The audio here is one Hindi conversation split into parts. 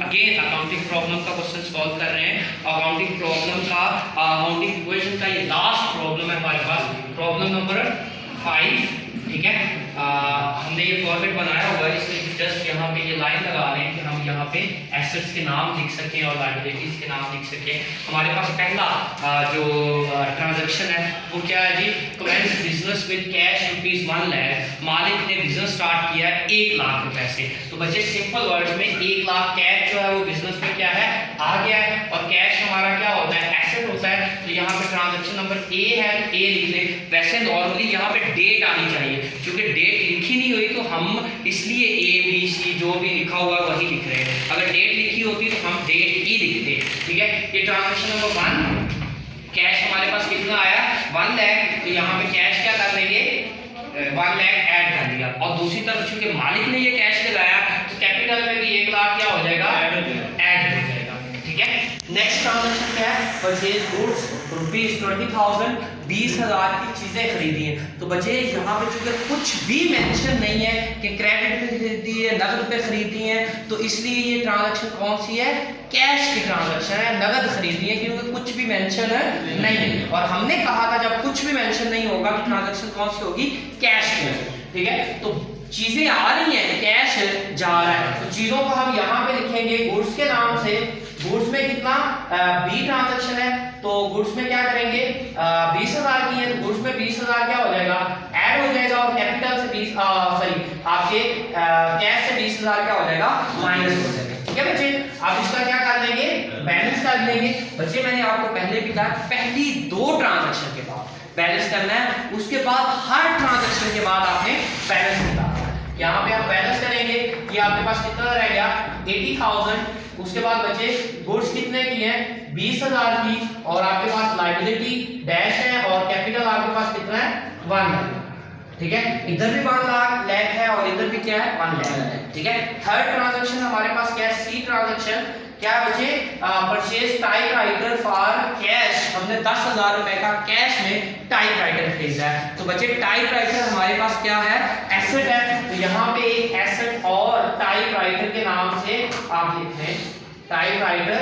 अगेन अकाउंटिंग प्रॉब्लम का क्वेश्चन सॉल्व कर रहे हैं। अकाउंटिंग प्रॉब्लम का अकाउंटिंग इक्वेशन का ये लास्ट प्रॉब्लम है हमारे पास, प्रॉब्लम नंबर 5। ठीक है, हमने ये फॉर्मेट बनाया हुआ है, इसमें जस्ट यहाँ पे ये लाइन लगा रहे हैं कि हम यहाँ पे एसेट्स के नाम लिख सकें और लायबिलिटीज के नाम लिख सकें। हमारे पास पहला जो ट्रांजैक्शन है वो क्या है जी, commence business with cash ₹1 lakh. मालिक ने बिजनेस स्टार्ट किया है 1 लाख रुपए से। तो बच्चे सिंपल वर्ड्स में 1 लाख कैश जो है वो बिजनेस में क्या है, आ गया है, और कैश हमारा क्या होता है, एसेट होता है। तो यहाँ पे ट्रांजैक्शन नंबर ए है तो ए लिख ले। वैसे नॉर्मली यहाँ पे डेट आनी चाहिए, क्योंकि डेट लिखी नहीं हुई तो हम इसलिए ए बी सी जो भी लिखा हुआ है वही लिख रहे हैं। अगर डेट लिखी होती तो हम डेट ही लिखते। ठीक है, ये ट्रांजैक्शन नंबर 1, कैश हमारे पास कितना आया 1 लाख। तो यहाँ पे कैश क्या कर लेंगे, 1 लाख ऐड कर दिया। और दूसरी तरफ चूंकि मालिक ने ये कैश लगाया तो कैपिटल में भी 1 लाख क्या हो जाएगा, ऐड हो जाएगा। ठीक है, नेक्स्ट ट्रांजैक्शन क्या है, परचेज गुड्स ₹20,000, 20,000 की चीजें खरीदी हैं। तो बच्चे यहाँ पे चूंकि कुछ भी मेंशन नहीं है कि क्रेडिट पे खरीदी है, नकद पे खरीदी है, तो इसलिए ये ट्रांजैक्शन कौन सी है, कैश की ट्रांजैक्शन है, नकद खरीदी है, क्योंकि कुछ भी मेंशन नहीं है। और हमने कहा था जब कुछ भी मेंशन नहीं होगा तो ट्रांजैक्शन कौन सी होगी, कैश की। ठीक है, तो चीजें आ रही हैं, कैश जा रहा है, तो चीजों को हम यहाँ पे लिखेंगे गुड्स के नाम से। गुड्स में कितना बी ट्रांजैक्शन है, तो गुड्स में क्या करेंगे 20,000 की है, तो गुड्स में 20,000 क्या हो जाएगा, ऐड हो जाएगा, और कैपिटल से 20 सॉरी आपके कैश से 20,000 क्या हो जाएगा, माइनस हो जाएगा। ठीक है बच्चे, अब इसका क्या कर लेंगे, बैलेंस कर लेंगे। बच्चे मैंने आपको पहले भी कहा, पहली 2 ट्रांजैक्शन के बाद बैलेंस करना है, उसके बाद हर ट्रांजैक्शन के बाद आपने बैलेंस निकालना है। यहाँ पे आप बैलेंस करेंगे कि आपके पास कितना रह गया 80,000। उसके बाद बचे गुड्स कितने की हैं 20,000 की, और आपके पास लायबिलिटी डैश है, और कैपिटल आपके पास कितना है 1 लाख। ठीक है, इधर भी 1 लाख है और इधर भी क्या है 1 लाख है। ठीक है, थर्ड ट्रांजैक्शन हमारे पास क्या है, सी ट्रांजैक्शन। क्या बचे, परचेज टाइपराइटर फॉर कैश। हमने 10,000 रुपए का कैश में टाइपराइटर खरीदा है। तो बचे टाइपराइटर हमारे पास क्या है, एसेट है। तो यहाँ पे एक एसेट और टाइपराइटर के नाम से आप लिख लें, टाइपराइटर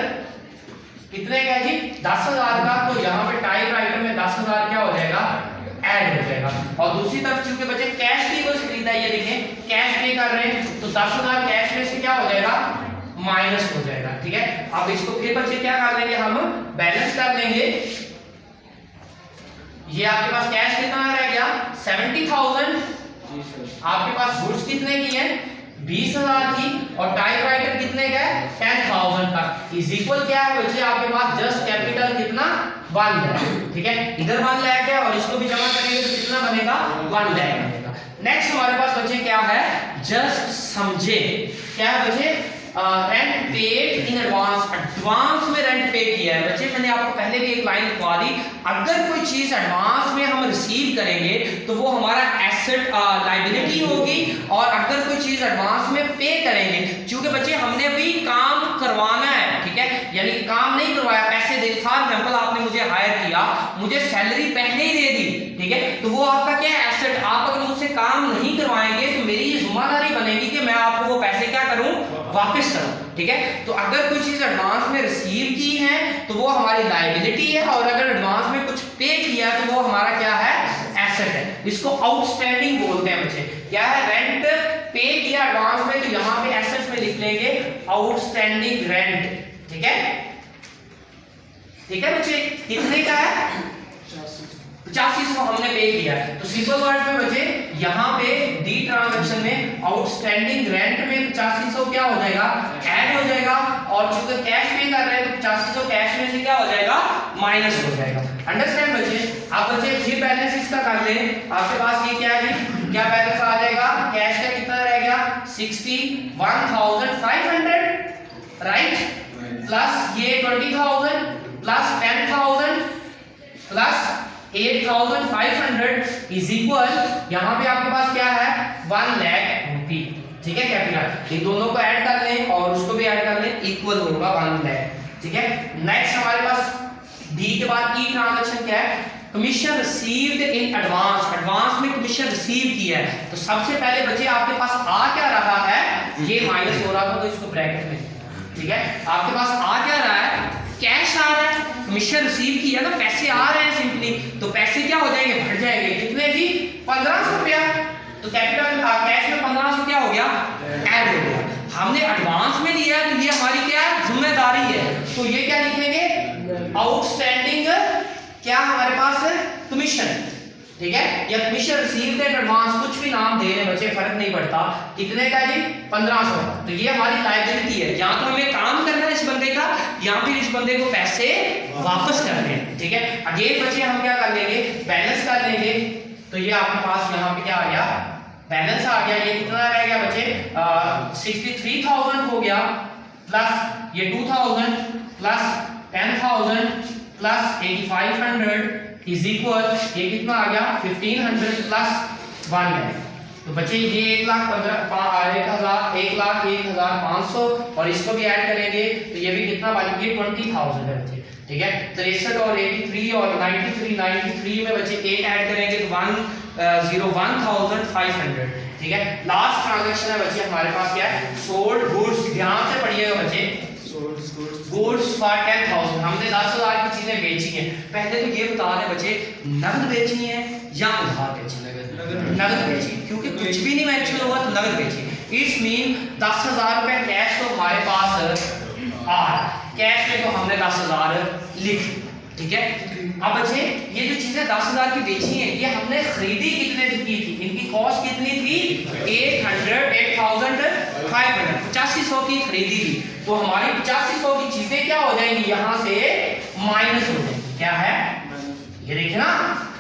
कितने का जी 10,000 का। तो यहाँ पे टाइपराइटर में 10,000 क्या हो जाएगा, ऐड हो जाएगा। और दूसरी तरफ चूंकि बच्चे कैश की कुछ खरीदा, ये देखें कैश पे कर रहे हैं, तो 10,000 कैश में से क्या हो जाएगा, माइनस हो जाएगा। ठीक है, अब इसको फिर बच्चे क्या कर लेंगे, हम बैलेंस कर लेंगे। ये आपके पास कैश कितना रह गया 70,000, आपके पास गुड्स कितने की है 20,000 की, और टाइपराइटर कितने का है 10,000 का। इज इक्वल क्या है बच्चे, आपके पास जस्ट कैपिटल कितना 1 लाख। ठीक है, इधर 1 लाख है और इसको भी जमा करेंगे तो कितना बनेगा 1 लाख बनेगा। नेक्स्ट हमारे पास बच्चे क्या है, जस्ट समझे। क्या है बच्चे, rent paid in advance. Advance में रेंट पे किया है। बच्चे मैंने आपको पहले भी एक लाइन लिखवा दी, अगर कोई चीज एडवांस में हम रिसीव करेंगे तो वो हमारा एसेट लायबिलिटी होगी, और अगर कोई चीज एडवांस में पे करेंगे, क्योंकि बच्चे हमने अभी काम करवाना है। ठीक है, यानी काम नहीं करवाया, पैसे दे, फॉर एग्जांपल आपने मुझे हायर किया, मुझे सैलरी पहले ही दे दी। ठीक है, तो वो आपका क्या है, एसेट। आप अगर मुझसे काम नहीं करवाएंगे तो मेरी ये जिम्मेदारी बनेगी कि मैं आपको वो पैसे क्या करूं, वापस करूं। ठीक है, तो अगर कोई चीज एडवांस में रिसीव की है तो वो हमारी लायबिलिटी है, और अगर एडवांस में कुछ पे किया तो वो हमारा क्या है, एसेट है। इसको आउटस्टैंडिंग बोलते हैं बच्चे। क्या है, रेंट पे किया एडवांस में, तो यहाँ पे एसेट्स में लिख लेंगे आउटस्टैंडिंग रेंट। ठीक है, ठीक है बच्चे, कितने का है 8500 हमने पे किया है। तो सिंपल वर्ड में बच्चे यहाँ पे डी ट्रांजैक्शन में आउटस्टैंडिंग रेंट में 8500 क्या हो जाएगा, ऐड हो जाएगा, और चूंकि कैश पे कर रहे हैं तो 8500 कैश में से क्या हो जाएगा, माइनस हो जाएगा। अंडरस्टैंड बच्चे। आप बच्चे फिर बैलेंस इसका कर लें, आपके पास ये क्या है, क्या बैलेंस आ जाएगा, कैश का कितना रह गया 61,500, राइट, प्लस ये 20,000 प्लस 10,000 प्लस 8,500 इज इक्वल, यहाँ पे आपके पास क्या है 1 लाख रुपी। ठीक है, कैपिटल, इन दोनों को ऐड कर लें और उसको भी ऐड कर लें, इक्वल होगा 1 लाख। ठीक है, नेक्स्ट हमारे पास डी के बाद ई ट्रांजैक्शन क्या है, commission received in advance. Advance में कमीशन रिसीव किया है। तो सबसे पहले बच्चे आपके पास आ क्या रहा है, ये माइनस हो रहा था, तो इसको ब्रैकेट में ठीक है, आपके पास आ क्या रहा है, कैश आ रहा है, कमीशन रिसीव किया ना, पैसे आ रहे हैं सिंपली, तो पैसे क्या हो जाएंगे, बढ़ जाएंगे, कितने जी 1500 रुपया, तो कैपिटल कैश में 1500 क्या हो गया, ऐड हो गया। हमने एडवांस में लिया तो ये हमारी क्या है, जिम्मेदारी है, तो ये क्या लिखेंगे, आउटस्टैंडिंग क्या हमारे पास है, कमीशन, ठीक है, या कमीशन रिसीव्ड एट एडवांस, कुछ भी नाम दे रहे बच्चे, फर्क नहीं पड़ता, कितने का जी 1500, तो ये हमारी लायबिलिटी है, या तो हमें काम करना है इस बंदे का, या फिर इस बंदे को पैसे वापस करने हैं, ठीक है। अगेन बच्चे हम क्या कर लेंगे, बैलेंस कर लेंगे, तो ये आपके पास यहाँ पे क्या आ गया, बैलेंस आ गया, ये कितना रह गया बच्चे, 63,000 हो गया, प्लस ये 2000 प्लस 10,000 प्लस 8500 इज इक्वल, ये कितना आ गया 1500 प्लस 1 लाख, तो बच्चे ये 1,01,500 और इसको भी ऐड करेंगे तो ये भी कितना बन गया 20,000 है बच्चे, ठीक है। 63 और 83 और 93 में बच्चे 8 ऐड करेंगे तो 1,01,500, ठीक है। लास्ट ट्रांजैक्शन है बच्चे हमारे पास क्या है, सोल्ड गुड्स, ध्यान से पढ़िएगा बच्चे, गुड्स फॉर 10,000, हमने 10,000 की चीजें बेची हैं। पहले तो ये बता दें बच्चे, नगद बेचनी है या उधार बेचनी है, नगद बेची, क्योंकि कुछ भी नहीं मेंशन होगा तो नगद बेची। इट्स मीन 10,000 रुपए कैश तो हमारे पास आ, कैश में तो हमने 10,000 लिख, ठीक है। अब बच्चे ये जो चीजें 10,000 की बेची हैं, ये हमने खरीदी कितने की थी, इनकी कॉस्ट कितनी थी 8,500, 8500 की खरीदी थी, तो हमारी 8500 की चीजें क्या हो जाएंगी, यहाँ से माइनस हो जाएंगी, क्या है ये देखिए ना,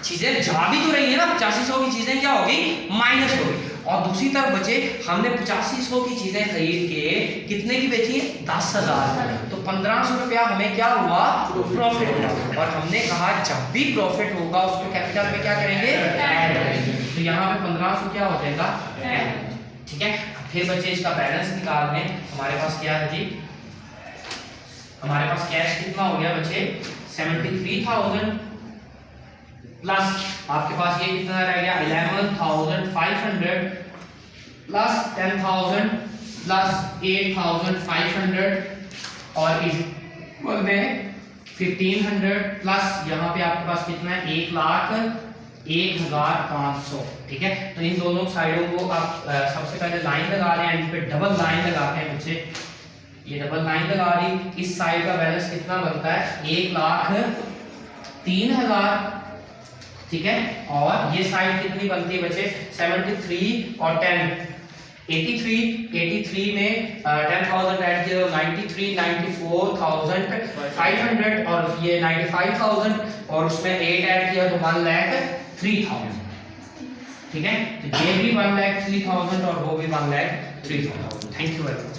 चीजें जा भी तो रही है ना, 8500 की चीजें क्या होगी, माइनस होगी। और दूसरी तरफ बचे हमने 8500 की चीजें खरीद के कितने की बेची है, 10,000, तो 1500 रुपया हमें क्या हुआ, प्रॉफिट हुआ। और हमने कहा जब भी प्रॉफिट होगा उसको कैपिटल में क्या करेंगे, ऐड करेंगे, तो यहाँ पे 1500 क्या हो जाएगा, ऐड, ठीक है। फिर बच्चे इसका बैलेंस निकालने, हमारे पास क्या है जी, हमारे पास कैश कितना हो गया बच्चे 73,000 प्लस आपके पास ये कितना रह गया 11,500 प्लस 10,000 प्लस 8,500 और इस में 1,500 प्लस यहाँ पे आपके पास कितना है 1,01,500, ठीक है। तो इन दोनों साइडों को आप सबसे पहले लाइन लगा रहे हैं, इन पे डबल लाइन लगाते हैं बच्चे, ये डबल लाइन लगा रही, इस साइड का बैलेंस कितना बनता है 1,03,000, ठीक है। और ये साइड कितनी बनती है बच्चे 73 और 10 83 में 10,000 ऐड किया तो 94,500 और ये 95,000 और उसमें 8 ऐड किया तो 1,03,000, ठीक है। तो ये भी 1,03,000 और वो भी 1,03,000। Thank you very much.